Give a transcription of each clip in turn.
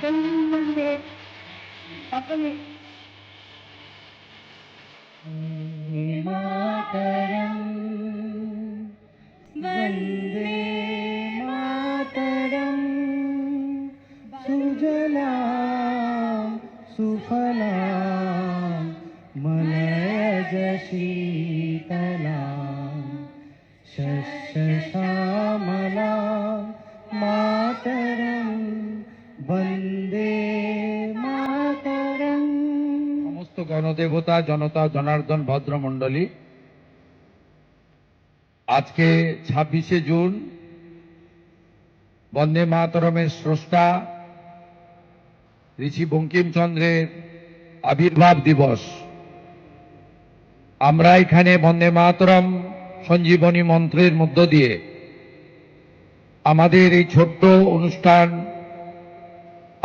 সম্বন্ধে সকলে মাতরম বন্দে মাতরম সুজলাম সুফলাম মলয়জ শীতলাম শস্য শ্যামলাম মাতরম বন্দে মাতরম। সমস্ত গণদেবতা, জনতা, জনার্দন, ভদ্রমণ্ডলী, আজকে 26শে জুন বন্দে মাতরমের স্রষ্টা ঋষি বঙ্কিমচন্দ্রের আবির্ভাব দিবস। আমরা এখানে বন্দে মাতরম সঞ্জীবনী মন্ত্রের মধ্য দিয়ে আমাদের এই ছোট্ট অনুষ্ঠান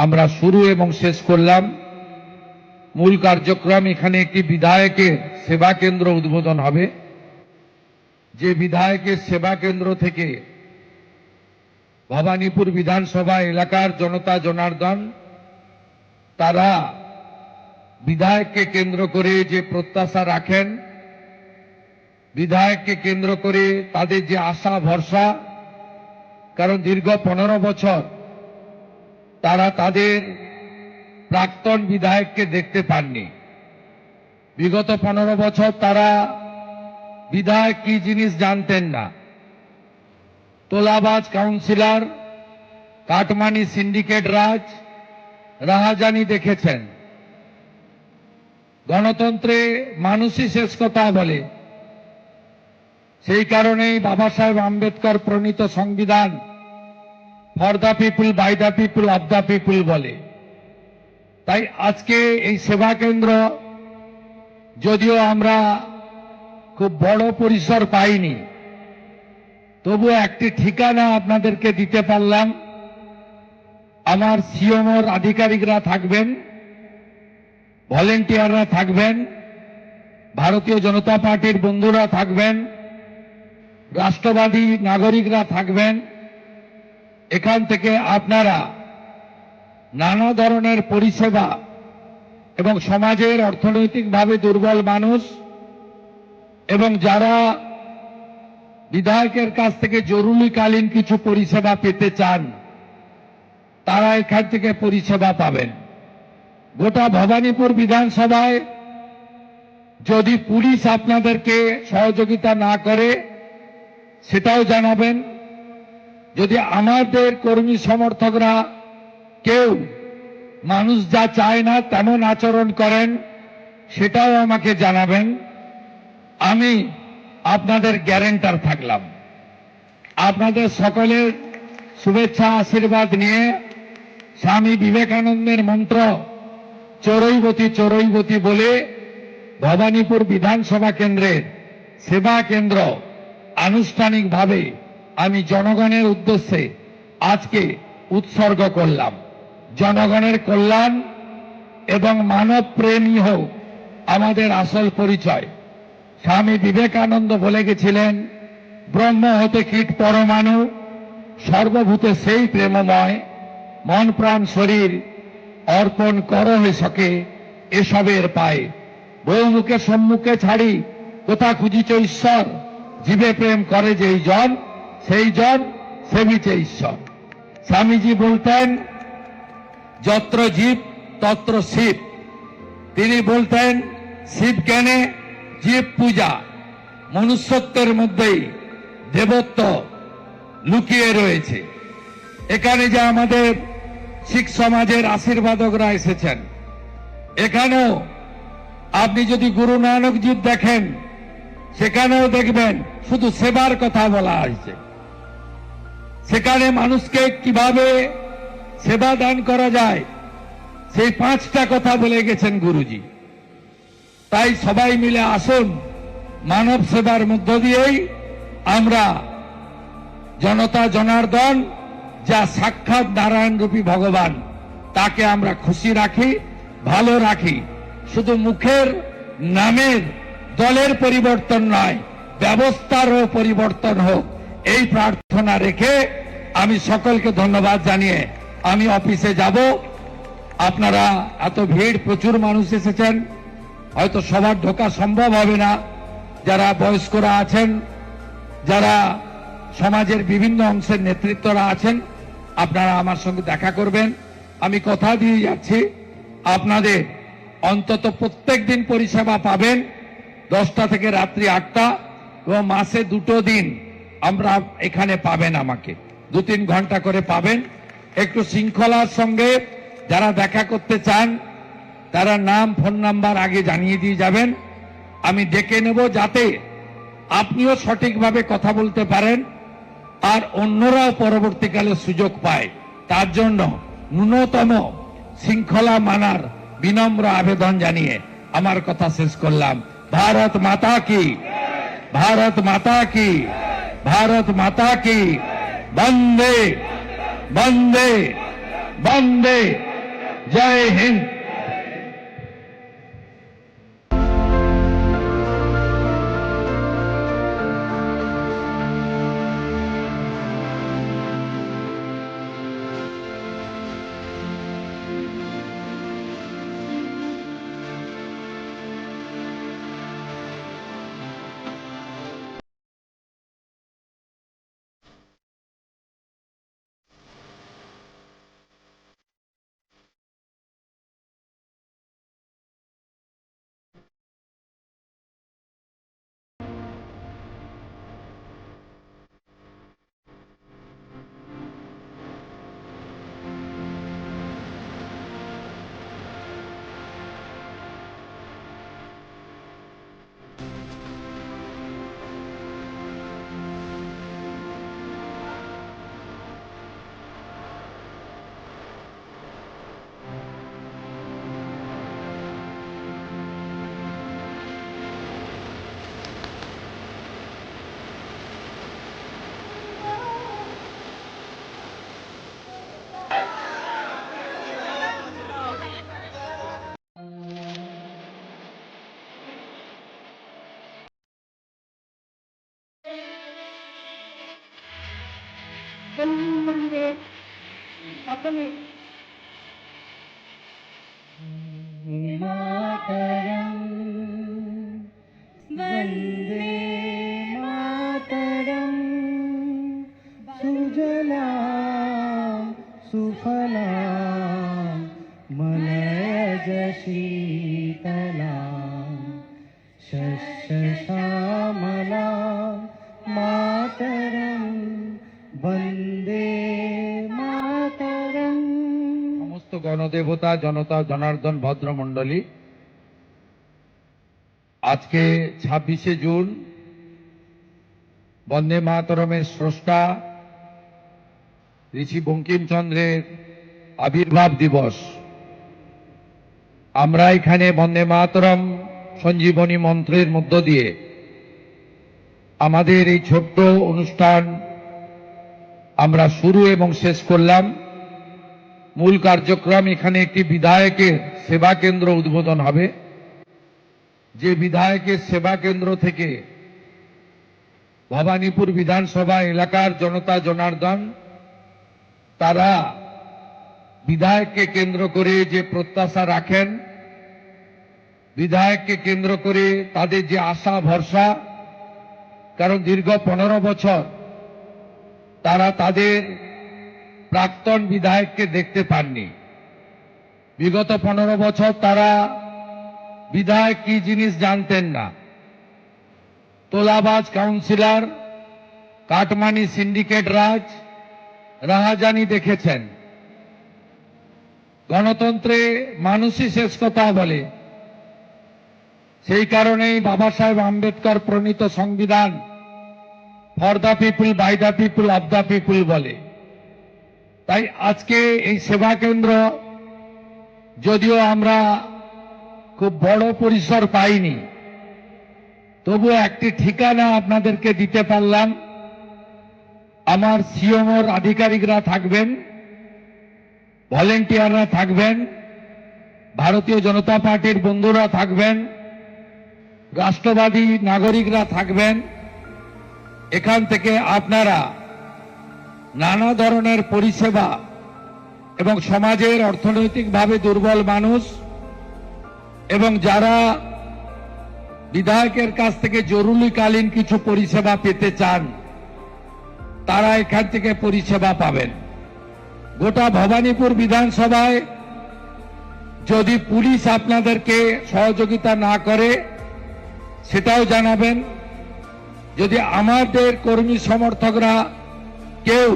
আমরা শুরু এবং শেষ করলাম। মূল কার্যক্রম এখানে একটি বিধায়কের সেবা কেন্দ্র উদ্বোধন হবে, যে বিধায়কের সেবা কেন্দ্র থেকে ভবানীপুর বিধানসভা এলাকার জনতা জনার্দন তারা বিধায়ককে কেন্দ্র করে যে প্রত্যাশা রাখেন, বিধায়ককে কেন্দ্র করে তাদের যে আশা ভরসা, কারণ দীর্ঘ 15 বছর তারা তাদের প্রাক্তন বিধায়ককে দেখতে পাননি। বিগত 15 বছর তারা বিধায়ক কি জিনিস জানতেন না। তোলাবাজ কাউন্সিলর, কাটমানি সিন্ডিকেট রাজ, রাহাজানি দেখেছেন। গণতন্ত্রে মানুষই শেষ কথা বলে, সেই কারণেই বাবা সাহেব আম্বেদকর প্রণীত সংবিধান for the people, by the people, of the people বলে। তাই আজকে এই সেবা কেন্দ্র যদিও আমরা খুব বড় পরিসর পাইনি, তবু একটি ঠিকানা আপনাদেরকে দিতে পারলাম। আমার সিএমওর আধিকারিকরা থাকবেন, ভলেন্টিয়াররা থাকবেন, ভারতীয় জনতা পার্টির বন্ধুরা থাকবেন, রাষ্ট্রবাদী নাগরিকরা থাকবেন। এখান থেকে আপনারা নানা ধরনের পরিষেবা এবং সমাজের অর্থনৈতিকভাবে দুর্বল মানুষ এবং যারা বিধায়কের কাছ থেকে জরুরিকালীন কিছু পরিষেবা পেতে চান, তারা এখান থেকে পরিষেবা পাবেন। গোটা ভবানীপুর বিধানসভায় যদি পুলিশ আপনাদেরকে সহযোগিতা না করে সেটাও জানাবেন। যদি আমাদের কর্মী সমর্থকরা কেউ মানুষ যা চায় না তেমন আচরণ করেন, সেটাও আমাকে জানাবেন। আমি আপনাদের গ্যারেন্টার থাকলাম। আপনাদের সকলের শুভেচ্ছা আশীর্বাদ নিয়ে স্বামী বিবেকানন্দের মন্ত্র চরৈবতী চরৈবতী বলে ভবানীপুর বিধানসভা কেন্দ্রের সেবা কেন্দ্র আনুষ্ঠানিকভাবে আমি জনগণের উদ্দেশ্যে আজকে উৎসর্গ করলাম। জনগণের কল্যাণ এবং মানব প্রেমই হোক আমাদের আসল পরিচয়। স্বামী বিবেকানন্দ বলে গেছিলেন, ব্রহ্ম হতে কীট পরমাণু, সর্বভূতে সেই প্রেমময়, মন প্রাণ শরীর অর্পণ করো হে সকে এসবের পায়ে। বহুমুখে সম্মুখে ছাড়ি কোথা খুঁজিছ ঈশ্বর, জীবে প্রেম করে যেই জন সেই জন সেবিছে ঈশ্বর। স্বামীজি বলতেন, যত্র জীব তত্র শিব। তিনি বলতেন, শিব জ্ঞানে জীব পূজা। মনুষ্যত্বের মধ্যেই দেবত্ব লুকিয়ে রয়েছে। এখানে যে আমাদের শিখ সমাজের আশীর্বাদকরা এসেছেন, এখানেও আপনি যদি গুরু নানকজি দেখেন, সেখানেও দেখবেন শুধু সেবার কথা বলা হয়েছে। সেখানে মানুষকে কিভাবে সেবা দান করা যায় সেই 5টা কথা বলে গেছেন গুরুজি। তাই সবাই মিলে আসুন, মানব সেবার মধ্য দিয়েই আমরা জনতা জনার্দন যা সাক্ষাৎ নারায়ণ রূপী ভগবান, তাকে আমরা খুশি রাখি, ভালো রাখি। শুধু মুখের নামের দলের পরিবর্তন নয়, ব্যবস্থারও পরিবর্তন হোক, এই প্রার্থনা রেখে আমি সকলকে ধন্যবাদ জানিয়ে আমি অফিসে যাব। আপনারা এত ভিড়, প্রচুর মানুষ এসেছেন, হয়তো সবার ঢোকা সম্ভব হবে না। যারা বয়স্করা আছেন, যারা সমাজের বিভিন্ন অংশের নেতৃত্বরা আছেন, আপনারা আমার সঙ্গে দেখা করবেন। আমি কথা দিয়ে যাচ্ছি, আপনাদের অন্তত প্রত্যেক দিন পরিষেবা পাবেন 10টা থেকে রাত্রি 8টা, এবং মাসে 2টো দিন আমরা এখানে পাবেন, আমাকে 2-3 ঘন্টা করে পাবেন। একটু শৃঙ্খলার সঙ্গে যারা দেখা করতে চান তারা নাম, ফোন নাম্বার আগে জানিয়ে দিয়ে যাবেন। আমি ডেকে নেব, যাতে আপনিও সঠিকভাবে কথা বলতে পারেন আর অন্যরাও পরবর্তীকালে সুযোগ পায়। তার জন্য ন্যূনতম শৃঙ্খলা মানার বিনম্র আবেদন জানিয়ে আমার কথা শেষ করলাম। ভারত মাতা কি, ভারত মাতা কি, ভারত মাতা কি। বন্দে বন্দে বন্দে, জয় হিন্দ। मातरम, वंदे मातरम, सुजलां सुफलां मलयज शीतलां शस्यश्यामलां मातरम, वंदे मातरम। সমস্ত গণদেবতা, জনতা, জনার্দন, ভদ্রমণ্ডলী, আজকে 26শে জুন বন্দে মাতরমের স্রষ্টা ঋষি বঙ্কিমচন্দ্রের আবির্ভাব দিবস। আমরা এখানে বন্দে মাতরম সঞ্জীবনী মন্ত্রের মধ্য দিয়ে আমাদের এই ছোট্ট অনুষ্ঠান আমরা শুরু এবং শেষ করলাম। মূল কার্যক্রম, এখানে একটি বিধায়কের সেবা কেন্দ্র উদ্বোধন হবে। যে বিধায়কের সেবা কেন্দ্র থেকে ভবানীপুর বিধানসভা এলাকার জনতা জনার্দন তারা বিধায়ককে কেন্দ্র করে যে প্রত্যাশা রাখেন, বিধায়ককে কেন্দ্র করে তাদের যে আশা ভরসা, কারণ দীর্ঘ 15 বছর তারা তাদের প্রাক্তন বিধায়ককে দেখতে পাননি। বিগত 15 বছর তারা বিধায়ক কি জিনিস জানতেন না। তোলাবাজ কাউন্সিলর, কাটমানি সিন্ডিকেট রাজ, রাহাজানি দেখেছেন। গণতন্ত্রে মানুষই শেষ কথা বলে, সেই কারণেই বাবা সাহেব আম্বেদকর প্রণীত সংবিধান for the people, by the people, of the people বলে। তাই আজকে এই সেবা কেন্দ্র যদিও আমরা খুব বড় পরিসর পাইনি, তবু একটি ঠিকানা আপনাদেরকে দিতে পারলাম। আমার সিএমওর আধিকারিকরা থাকবেন, ভলেন্টিয়াররা থাকবেন, ভারতীয় জনতা পার্টির বন্ধুরা থাকবেন, রাষ্ট্রবাদী নাগরিকরা থাকবেন। এখান থেকে আপনারা নানা ধরনের পরিষেবা এবং সমাজের অর্থনৈতিকভাবে দুর্বল মানুষ এবং যারা বিধায়কের কাছ থেকে জরুরিকালীন কিছু পরিষেবা পেতে চান তারা এখান থেকে পরিষেবা পাবেন। গোটা ভবানীপুর বিধানসভায় যদি পুলিশ আপনাদেরকে সহযোগিতা না করে সেটাও জানাবেন। যদি আমাদের কর্মী সমর্থকরা কেউ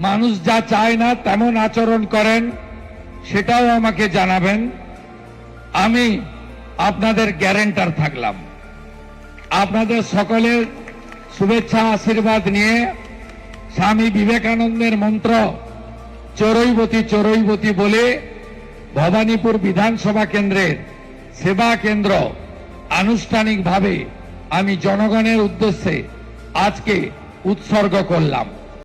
মানুষ যা চায় না তেমন আচরণ করেন সেটাও আমাকে জানাবেন। আমি আপনাদের গ্যারেন্টার থাকলাম। আপনাদের সকলের শুভেচ্ছা আশীর্বাদ নিয়ে স্বামী বিবেকানন্দের মন্ত্র চরৈবতী চরৈবতী বলে ভবানীপুর বিধানসভা কেন্দ্রের সেবা কেন্দ্র আনুষ্ঠানিকভাবে আমি জনগণের উদ্দেশ্যে আজকে উৎসর্গ করলাম।